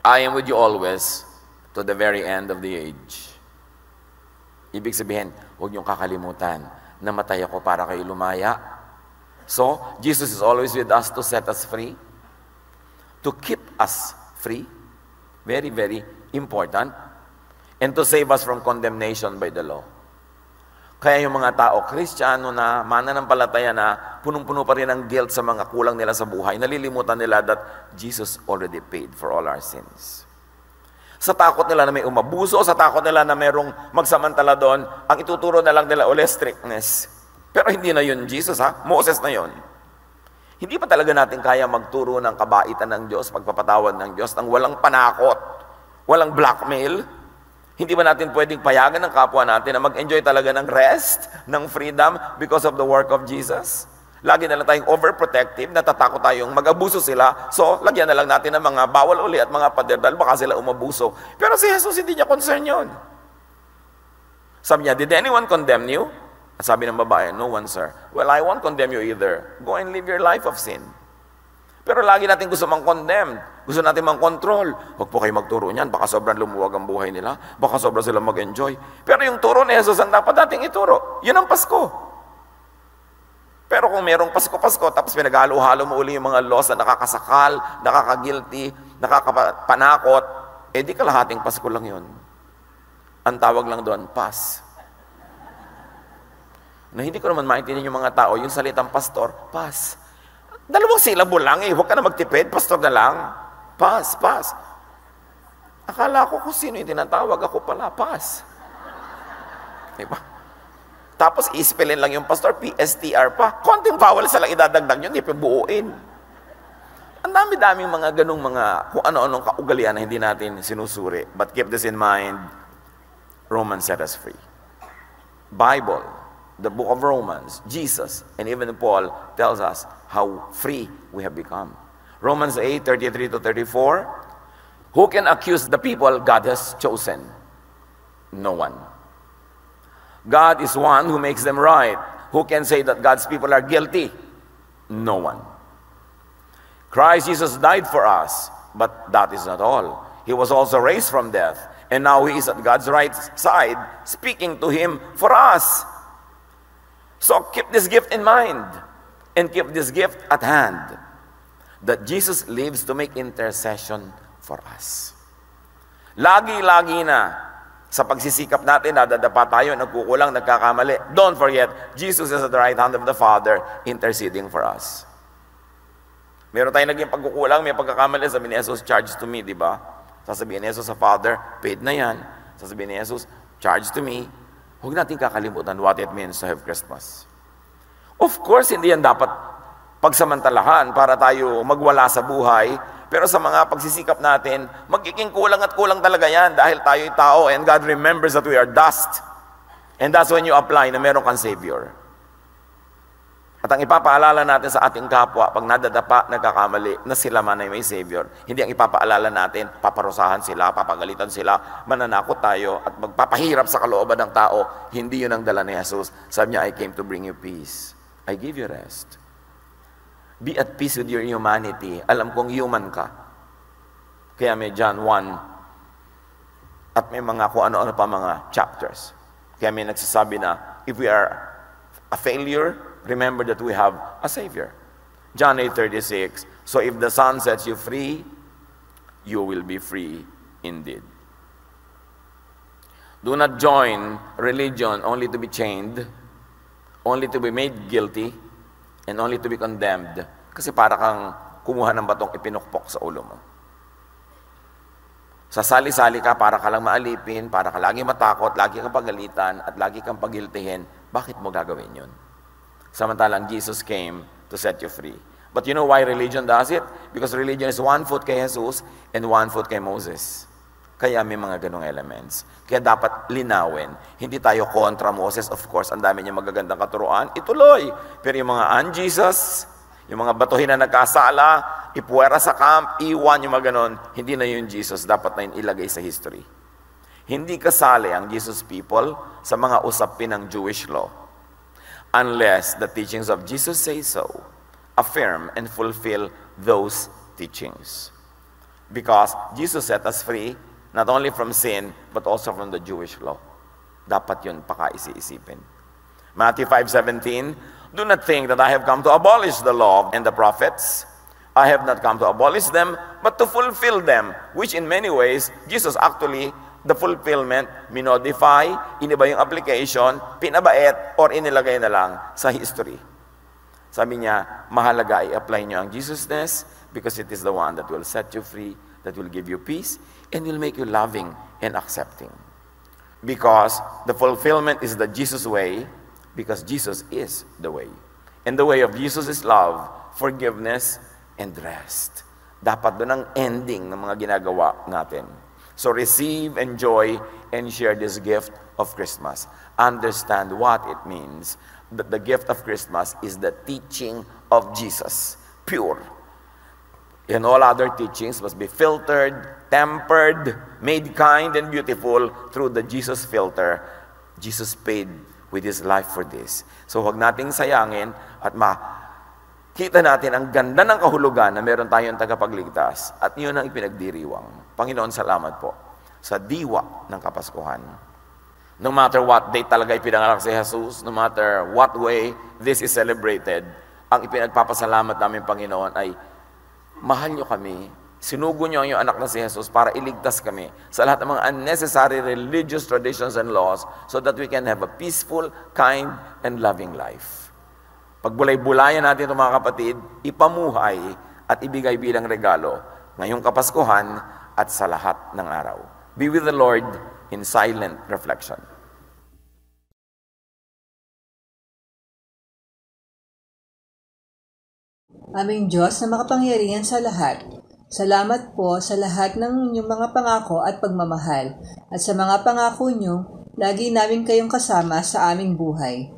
I am with you always to the very end of the age. Ibig sabihin, huwag niyong kakalimutan, namatay ako para kayo lumaya. So, Jesus is always with us to set us free, to keep us free, very, very important, and to save us from condemnation by the law. Kaya yung mga tao, Kristiyano na, mananampalataya na, punong-puno pa rin ang guilt sa mga kulang nila sa buhay, nalilimutan nila that Jesus already paid for all our sins. Sa takot nila na may umabuso, sa takot nila na mayroong magsamantala doon, ang ituturo na lang nila ulit strictness. Pero hindi na yun Jesus, ha? Moses na yun. Hindi pa talaga natin kaya magturo ng kabaitan ng Diyos, pagpapatawad ng Diyos, ng walang panakot, walang blackmail. Hindi ba natin pwedeng payagan ng kapwa natin na mag-enjoy talaga ng rest, ng freedom because of the work of Jesus? Lagi na lang tayong overprotective, natatakot tayong mag-abuso sila. So, lagyan na lang natin ng mga bawal uli at mga pader dahil baka sila umabuso. Pero si Jesus hindi niya concern yun. Sabi niya, did anyone condemn you? At sabi ng babae, no one, sir. Well, I won't condemn you either. Go and live your life of sin. Pero lagi natin gusto mang-condemn. Gusto natin mang-control. Huwag po kayo magturo niyan. Baka sobrang lumuwag ang buhay nila. Baka sobrang sila mag-enjoy. Pero yung turo ni Jesus ang dapat nating ituro. Yun ang Pasko. Pero kung merong Pasko-Pasko, tapos pinaghalo-halo mo uli yung mga laws na nakakasakal, nakakagilty, nakakapanakot, di kalahating Pasko lang yun. Ang tawag lang doon, Pas. Na hindi ko naman maintindihan yung mga tao, yung salitang pastor, Pas. Dalawang syllable lang huwag ka na magtipid, pastor na lang. Pas. Akala ko kung sino yung tinatawag, ako pala, Pas. Diba? Tapos ispelin lang yung pastor, PSTR pa. Konting vowel sa lang idadagdag yun, hindi pa buuin. Ang dami-daming mga ganung mga, kung ano-anong kaugalian na hindi natin sinusuri. But keep this in mind, Romans set us free. Bible, the book of Romans, Jesus, and even Paul tells us how free we have become. Romans 8:33-34, who can accuse the people God has chosen? No one. God is one who makes them right. Who can say that God's people are guilty? No one. Christ Jesus died for us, but that is not all. He was also raised from death, and now He is at God's right side, speaking to Him for us. So keep this gift in mind, and keep this gift at hand, that Jesus lives to make intercession for us. Lagi-lagi na, sa pagsisikap natin, nadadapa tayo, nagkukulang, nagkakamali. Don't forget, Jesus is at the right hand of the Father, interceding for us. Meron tayong naging pagkukulang, may pagkakamali, sabi ni Jesus, charge to me, di ba? Sasabihin ni Jesus sa Father, paid na yan. Sasabihin ni Jesus, charge to me. Huwag natin kakalimutan what it means to have Christmas. Of course, hindi yan dapat pagsamantalahan para tayo magwala sa buhay. Pero sa mga pagsisikap natin, magiging kulang at kulang talaga yan dahil tayo'y tao and God remembers that we are dust. And that's when you apply na meron kang Savior. At ang ipapaalala natin sa ating kapwa, pag nadadapa, nagkakamali, na sila man ay may Savior. Hindi ang ipapaalala natin, paparusahan sila, papagalitan sila, mananakot tayo, at magpapahirap sa kalooban ng tao. Hindi yun ang dala ni Jesus. Sabi niya, I came to bring you peace. I give you rest. Be at peace with your humanity. Alam kong human ka. Kaya may John 1 at may mga kung ano-ano pa mga chapters. Kaya may nagsasabi na, if we are a failure, remember that we have a Savior. John 8:36, so if the Son sets you free, you will be free indeed. Do not join religion only to be chained, only to be made guilty, and only to be condemned. Kasi para kang kumuha ng batong ipinukpok sa ulo mo. Sasali-sali ka para ka lang maalipin, para ka lagi matakot, lagi kang pagalitan, at lagi kang pagiltihin. Bakit mo gagawin yun? Samantalang Jesus came to set you free. But you know why religion does it? Because religion is 1 foot kay Jesus and 1 foot kay Moses. Kaya may mga ganong elements. Kaya dapat linawin. Hindi tayo kontra Moses, of course. Ang dami niya magagandang katuruan. Ituloy. Pero yung mga un-Jesus, yung mga batuhin na nagkasala, ipuwera sa camp, iwan yung mga ganon, hindi na yun Jesus. Dapat na yun ilagay sa history. Hindi kasali ang Jesus people sa mga usapin ng Jewish law. Unless the teachings of Jesus say so, affirm and fulfill those teachings. Because Jesus set us free, not only from sin, but also from the Jewish law. Dapat yun pakaisi-isipin. Matthew 5:17, do not think that I have come to abolish the law and the prophets. I have not come to abolish them, but to fulfill them, which in many ways, Jesus actually, the fulfillment, minodify, iniba yung application, pinabait, or inilagay na lang sa history. Sabi niya, mahalaga i-apply niyo ang Jesusness because it is the one that will set you free, that will give you peace, and will make you loving and accepting. Because the fulfillment is the Jesus way, because Jesus is the way. And the way of Jesus is love, forgiveness, and rest. Dapat doon ang ending ng mga ginagawa natin. So receive, enjoy, and share this gift of Christmas. Understand what it means. That the gift of Christmas is the teaching of Jesus, pure. And all other teachings must be filtered, tempered, made kind and beautiful through the Jesus filter. Jesus paid with His life for this. So huwag nating sayangin at makita natin ang ganda ng kahulugan na meron tayong tagapagligtas at yun ang ipinagdiriwang. Panginoon, salamat po sa diwa ng Kapaskuhan. No matter what date talaga ipinanganak si Jesus, no matter what way this is celebrated, ang ipinagpapasalamat namin, Panginoon, ay mahal niyo kami, sinugo niyo ang iyong anak na si Jesus para iligtas kami sa lahat ng mga unnecessary religious traditions and laws so that we can have a peaceful, kind, and loving life. Pagbulay-bulayan natin ito, mga kapatid, ipamuhay at ibigay bilang regalo ngayong Kapaskuhan at sa lahat ng araw. Be with the Lord in silent reflection. Aming Diyos na makapangyarihan sa lahat, salamat po sa lahat ng inyong mga pangako at pagmamahal, at sa mga pangako niyo, lagi namin kayong kasama sa aming buhay.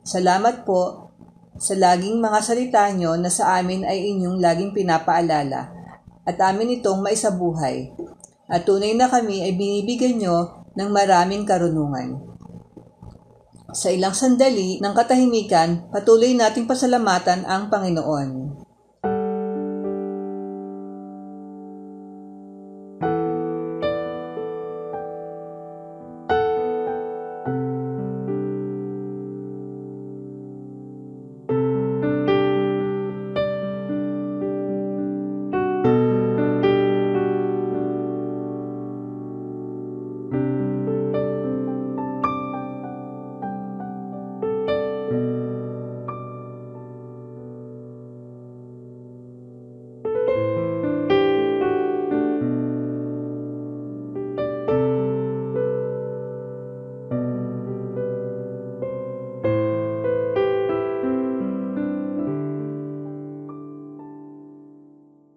Salamat po sa laging mga salita niyo na sa amin ay inyong laging pinapaalala, at amin itong maisabuhay. At tunay na kami ay binibigyan niyo ng maraming karunungan. Sa ilang sandali ng katahimikan, patuloy nating pasalamatan ang Panginoon.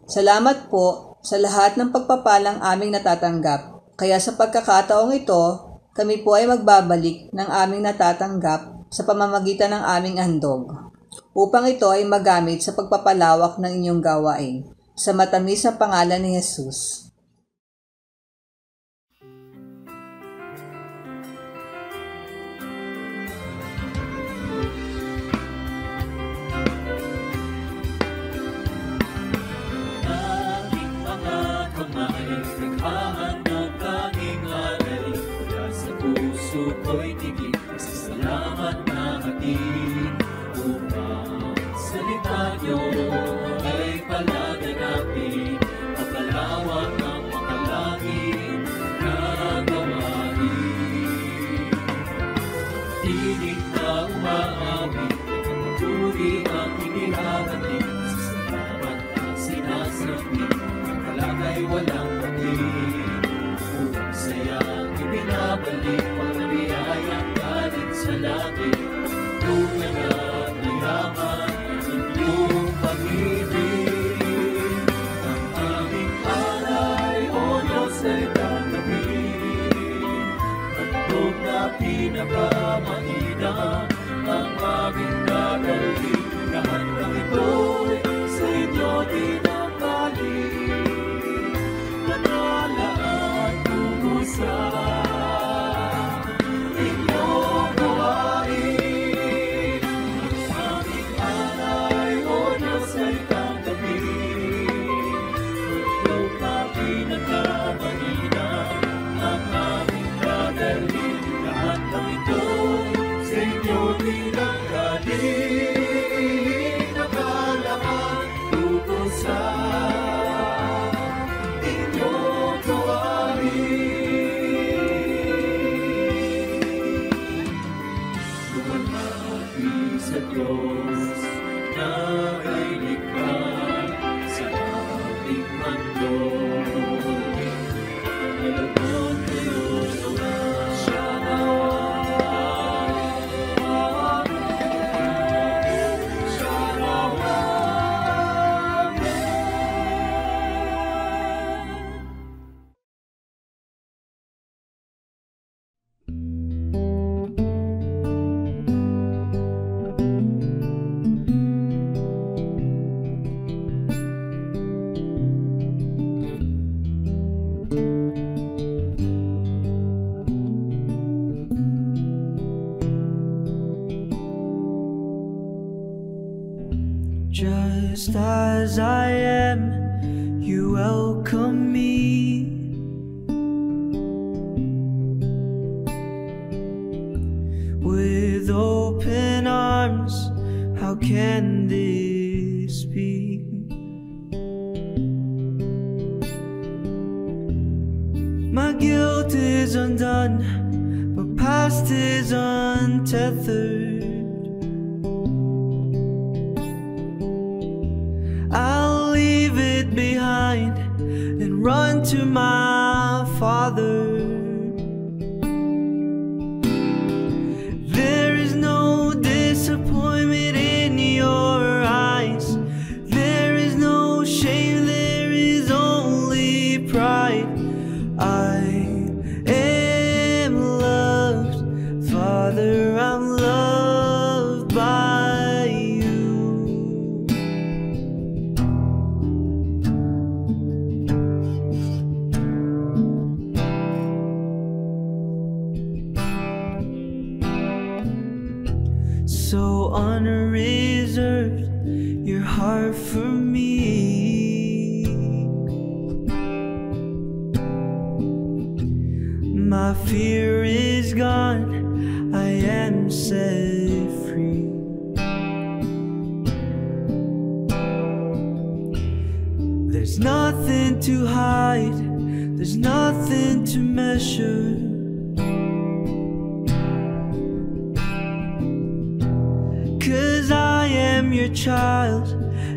Salamat po sa lahat ng pagpapalang aming natatanggap. Kaya sa pagkakataong ito, kami po ay magbabalik ng aming natatanggap sa pamamagitan ng aming handog, upang ito ay magamit sa pagpapalawak ng inyong gawain. Sa matamis na pangalan ni Jesus. Ko'y tigil sa salamat na hatid upang salita niyo ay palaganapin pagkalawak ng makalangin na gawain. Tinig na umaawit, pagpapuri ang inihahatid sa salamat na sinasabi, ang kalagay walang patid. nagdadalik mga biyayang galing sa langit. Tunay at mayaman ang iyong pag-ibig. Ang aming alay, O Diyos, ay tanggapin. Handog na pinakamainam ang aming dadalhin. Lahat ng ito'y sa inyo dinamdalin. Nanalaan tungo sa inyong gawain. Aming alay, O Diyos, ay tanggapin. Handog na pinakamainam ang aming dadalhin. Lahat ng ito'y sa inyo dinamdalin. Nagalaman tungo sa inyong gawain. Lumamati sa Diyos na kay likha sa ating mundo. Nalagod kayo siya Just as I am, you welcome me. With open arms, how can this be? My guilt is undone, but past is untethered. I'll leave it behind and run to my Father. There is no disappointment in your eyes. There is no shame, there is only pride. I am loved, Father, I'm loved by you. So unreserved, your heart for me. My fear is gone, I am set free. There's nothing to hide, there's nothing to measure. Cause I am your child,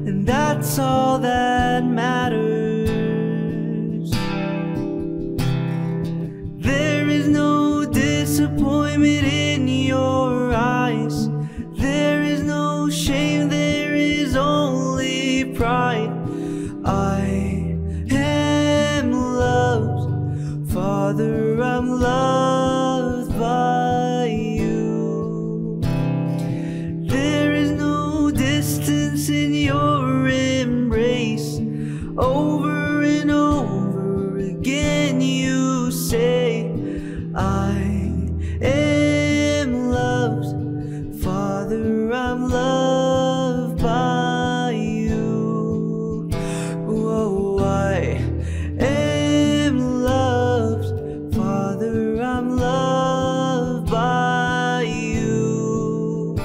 and that's all that matters. There is no disappointment in your eyes. There is no shame, there is only pride. I am loved, Father, I'm loved by you. There is no distance in your embrace. Over and over again you say, I am loved, Father, I'm loved by you. Oh, I am loved, Father, I'm loved by you.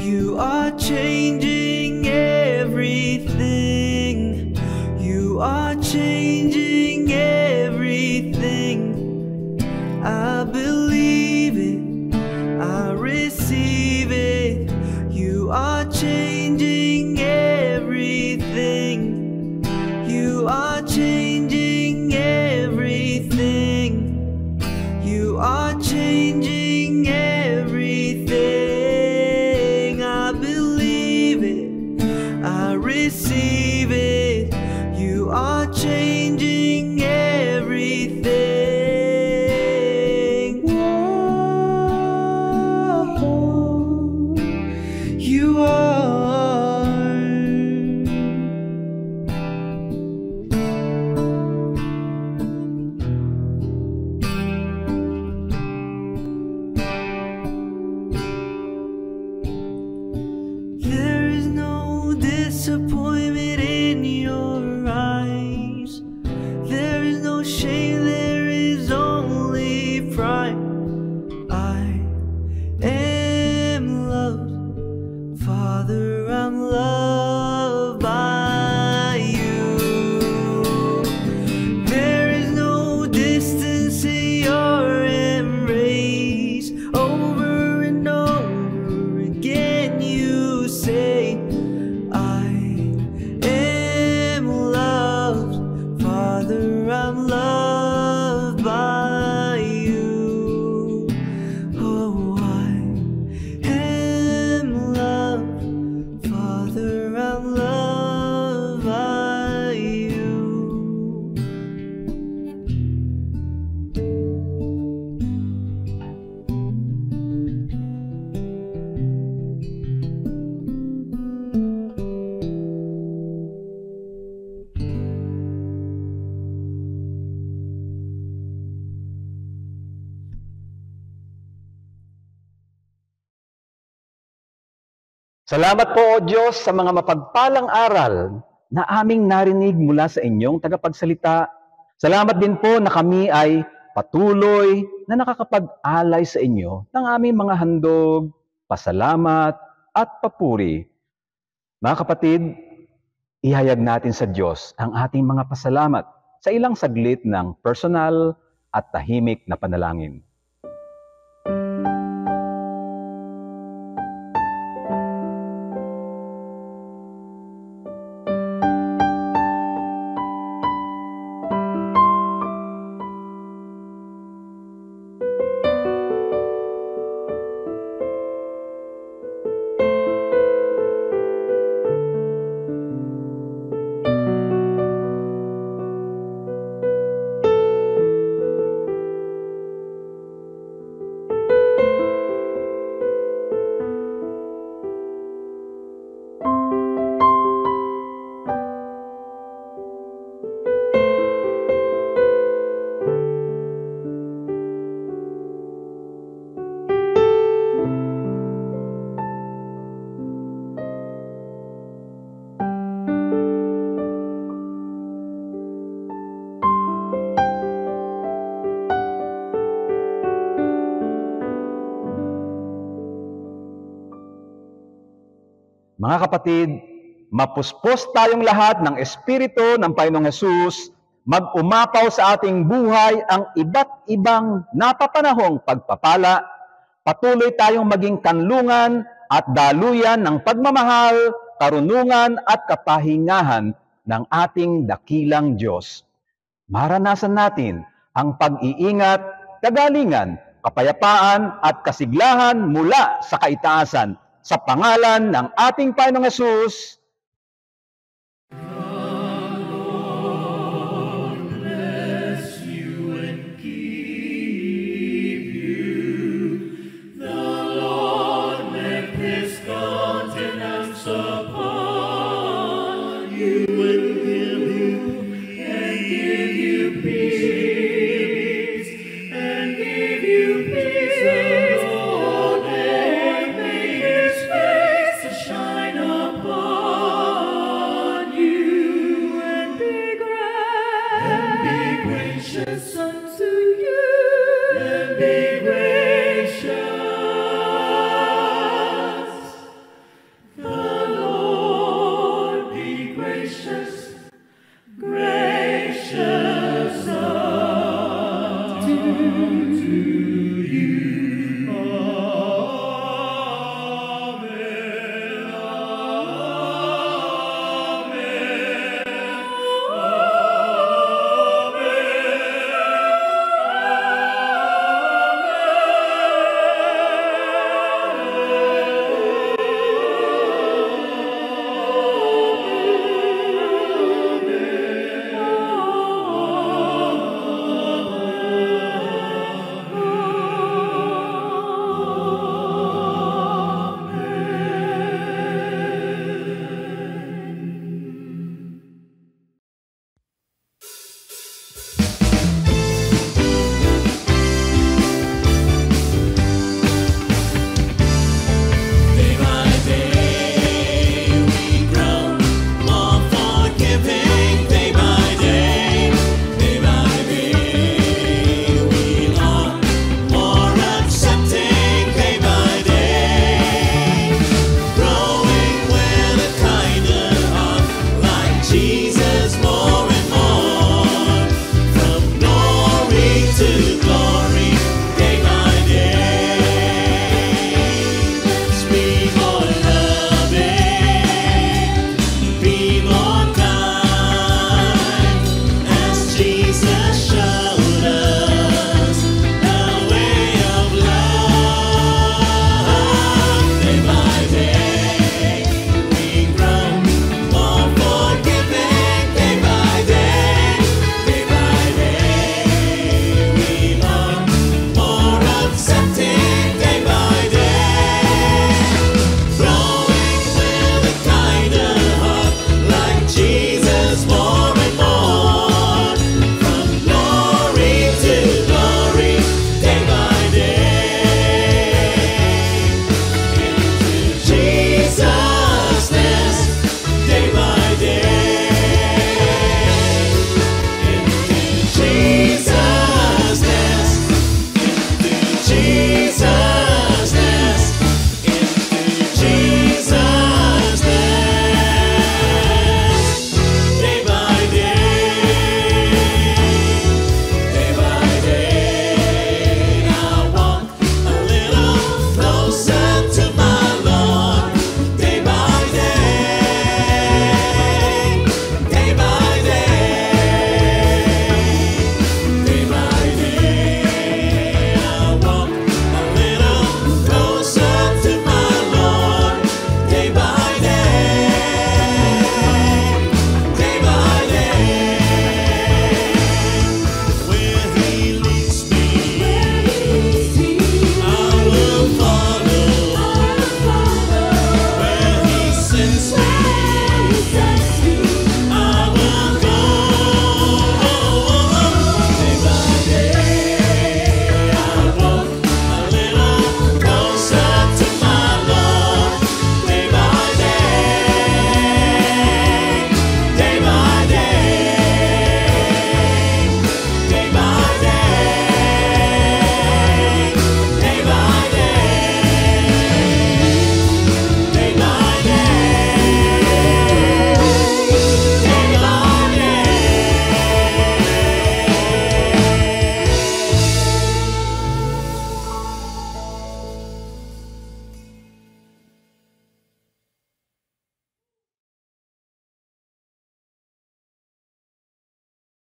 You are changing everything. You are changing everything. I believe it, I receive it. You are changing everything. You are changing everything. You are changing everything. I believe it, I receive it. You are changing everything. Whoa, you are. There is no disappointment in your eyes. There is no shame, there is only pride. I am loved, Father, I'm loved by you. There is no distance in your embrace. Over and over again you say, I am loved, Father, I'm loved by you. Oh, I am loved, Father, I'm loved by you. Salamat po, O Diyos, sa mga mapagpalang aral na aming narinig mula sa inyong tagapagsalita. Salamat din po na kami ay patuloy na nakakapag-alay sa inyo ng aming mga handog, pasalamat at papuri. Mga kapatid, ihayag natin sa Diyos ang ating mga pasalamat sa ilang saglit ng personal at tahimik na panalangin. Mga kapatid, mapuspos tayong lahat ng Espiritu ng Panginoong Hesus, mag-umapaw sa ating buhay ang iba't ibang napapanahong pagpapala, patuloy tayong maging kanlungan at daluyan ng pagmamahal, karunungan at kapahingahan ng ating dakilang Diyos. Maranasan natin ang pag-iingat, kagalingan, kapayapaan at kasiglahan mula sa kaitaasan sa pangalan ng ating Panginoong Hesus.